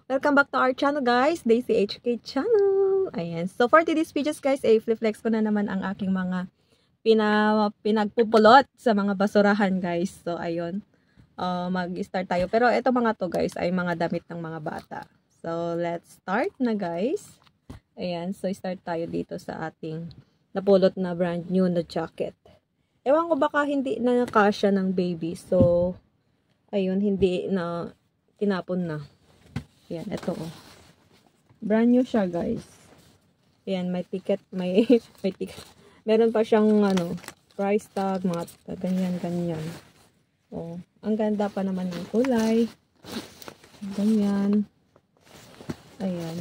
Welcome back to our channel guys, Daisy HK channel. Ayan. So for today's videos guys, i-flex ko na naman ang aking mga pinagpupulot sa mga basurahan guys. So ayun, mag-start tayo. Pero ito mga to guys ay mga damit ng mga bata. So let's start na guys. Ayan, so start tayo dito sa ating napulot na brand new na jacket. Ewan ko baka hindi na kasya ng baby. So ayun, hindi na tinapon na. Ayan, ito oh. Brand new siya, guys. Ayan, may ticket, may ticket. Meron pa siyang, price tag, mga ganyan. Oh, ang ganda pa naman ng kulay. Ganyan. Ayan.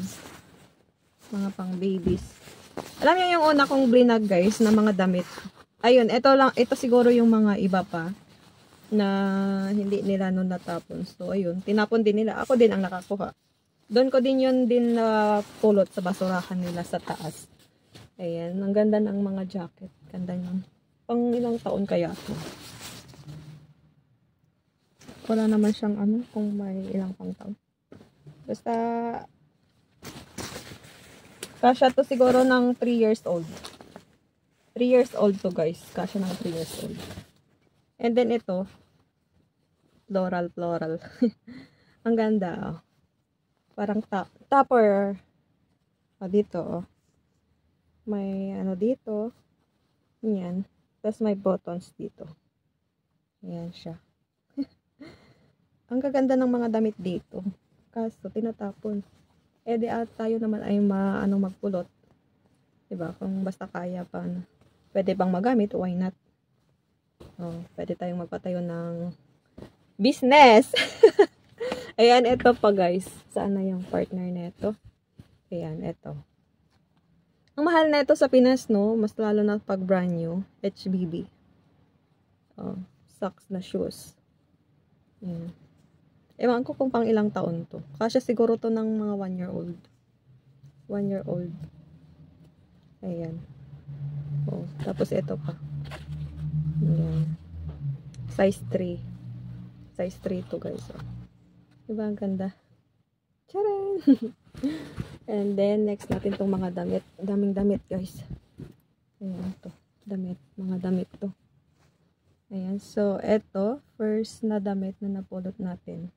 Mga pang babies. Alam niyo yung una kong blinag, guys, na mga damit. Ayun, ito siguro yung mga iba pa na hindi nila nun natapon. So, ayun, tinapon din nila. Ako din ang nakakuha. Doon ko din yun din pulot sa basurahan nila sa taas. Ayan, ang ganda ng mga jacket. Ganda nyo. Pang ilang taon kaya ito? Wala naman siyang kung may ilang pang taon. Basta, kasya to siguro ng 3 years old. 3 years old to guys. Kasya ng 3 years old. And then ito, floral. Ang ganda, oh. Parang topper. Dito, oh. May dito. Yan. Tapos may buttons dito. Ayan siya. Ang gaganda ng mga damit dito. Kaso, tinatapon. Di tayo naman ay magpulot. Diba? Kung basta kaya pa. Pwede bang magamit, why not? Oh, pwede tayong magpatayo ng business. Ayan, ito pa guys. Saan na yung partner neto? Ayan, ito. Ang mahal na ito sa Pinas, no? Mas lalo na pag brand new. HBB. Oh, socks na shoes. Ayan. Ewan ko kung pang ilang taon to. Kasya siguro to ng mga 1 year old. 1 year old. Ayan. Oh, tapos ito pa. Ayan. Size 3. Size 3 to guys. Oh. Diba ang ganda? Charan! And then, next natin tong mga damit. Daming damit, guys. Ayan, to. Damit. Mga damit to. Ayan. So, eto. First na damit na napulot natin.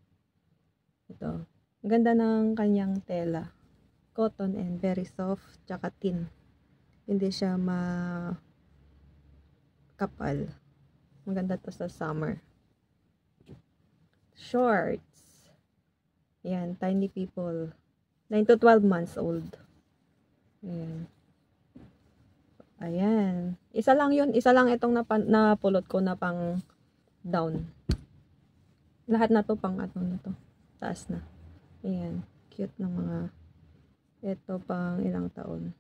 Ito. Ang ganda ng kanyang tela. Cotton and very soft. Tsaka thin. Hindi siya kapal. Maganda to sa summer. Shorts. Ayan, tiny people. 9 to 12 months old. Ayan. Ayan. Isa lang yun. Isa lang itong napulot ko na pang down. Lahat na to pang na to. Taas na. Ayan. Cute ng mga ito pang ilang taon.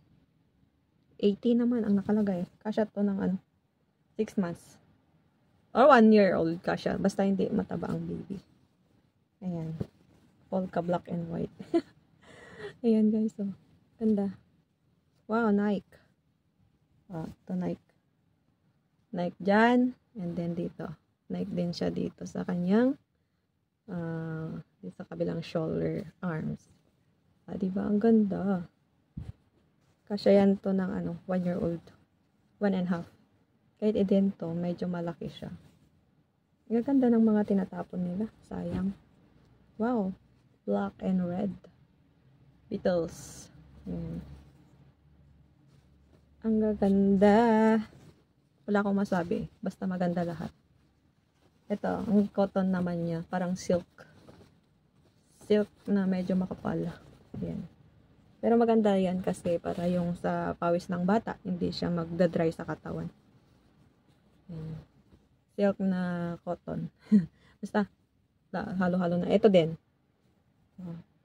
80 naman ang nakalagay. Kasya to ng 6 months. Or 1 year old kasya. Basta hindi mataba ang baby. Ayan. Polka black and white. Ayan guys, oh. Ganda. Wow, Nike. Ito Nike. Nike dyan. And then dito. Nike din siya dito sa kanyang dito sa kabilang shoulder arms. Diba? Ang ganda. Kasya yan to ng 1 year old. 1.5. Kahit din to, medyo malaki siya. Ang ganda ng mga tinatapon nila. Sayang. Wow. Black and red. Beatles. Ayan. Ang gaganda. Wala akong masabi. Basta maganda lahat. Ito, ang cotton naman niya. Parang silk. Silk na medyo makapal. Ayan. Pero maganda yan kasi para yung sa pawis ng bata, hindi siya magdadry sa katawan. Ayan. Silk na cotton. Basta, halo-halo na. Ito din.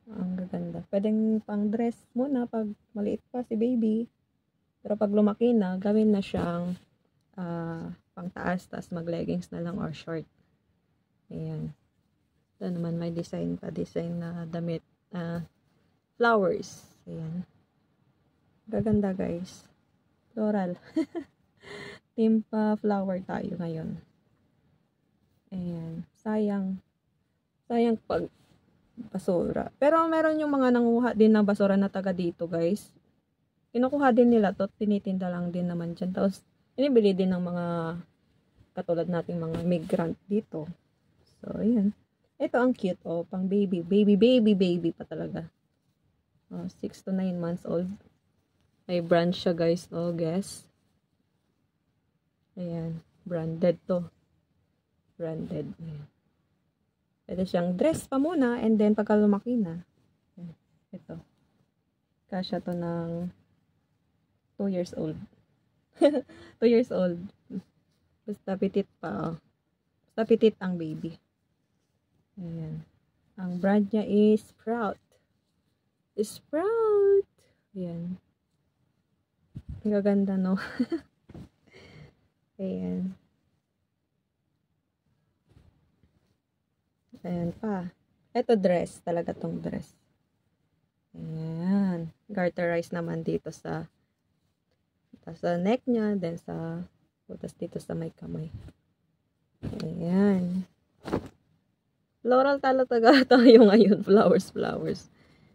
Ang gaganda. Pwedeng pang dress muna pag maliit pa si baby. Pero pag lumaki na, gawin na siyang pang taas, tas mag leggings na lang or short. Ayan. Ito naman may design pa. Design na damit. Flowers. Ayan. Gaganda guys. Floral. Team pa flower tayo ngayon. Ayan. Sayang pag basura. Pero meron yung mga nanguha din ng basura na taga dito, guys. Kinukuha din nila to, tinitinda lang din naman dyan. Tapos, inibili din ng mga katulad nating mga migrant dito. So, ayan. Ito ang cute, oh, pang baby. Baby pa talaga. Oh, 6 to 9 months old. May brand siya, guys. Oh, guess. Ayan. Branded to. Branded. Ayan. Pwede siyang dress pa muna and then pagka lumaki na. Ayan. Ito. Kasya to ng 2 years old. 2 years old. Basta pitit pa. Oh. Basta pitit ang baby. Ayan. Ang brand niya is Sprout. Sprout. Ayan. Ang gaganda, no? Ayan. Ayan pa. Ito dress. Talaga tong dress. Ayan. Garterize naman dito sa neck niya. Then sa putas dito sa may kamay. Ayan. Floral talaga tayo ngayon. Flowers.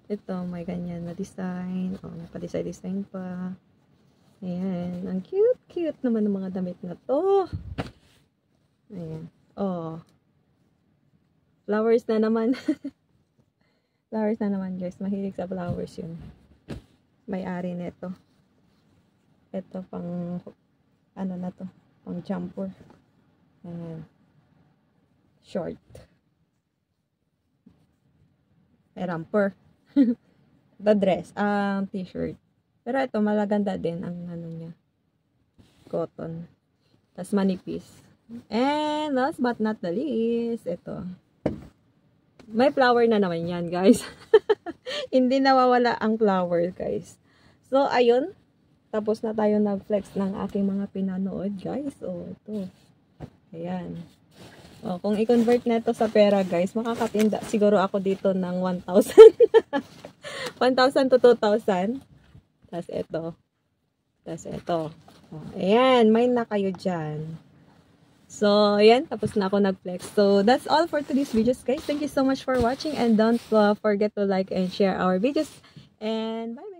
Ito, may ganyan na design. Oh, may pa-design pa. Ayan. Ang cute naman ng mga damit na to. Ayan. Oh. Flowers na naman. Flowers na naman, guys. Mahilig sa flowers yun. May-ari nito. Ito, pang, ano na to? Pang jumper. Ayan. Short. Romper. The dress. T-shirt. Pero ito, malaganda din ang ano niya. Cotton. Tapos manipis. And last but not the least, ito. May flower na naman yan, guys. Hindi nawawala ang flower, guys. So, ayun. Tapos na tayo nag-flex ng aking mga pinanood, guys. Oh, ito. Ayan. Oh, kung i-convert na ito sa pera, guys, makakatinda siguro ako dito ng 1,000. 1,000 to 2,000. Tapos ito. Oh, ayan, may na kayo dyan. So, ayan, tapos na ako nag-flex. So, that's all for today's videos, guys. Thank you so much for watching and don't forget to like and share our videos. And bye-bye.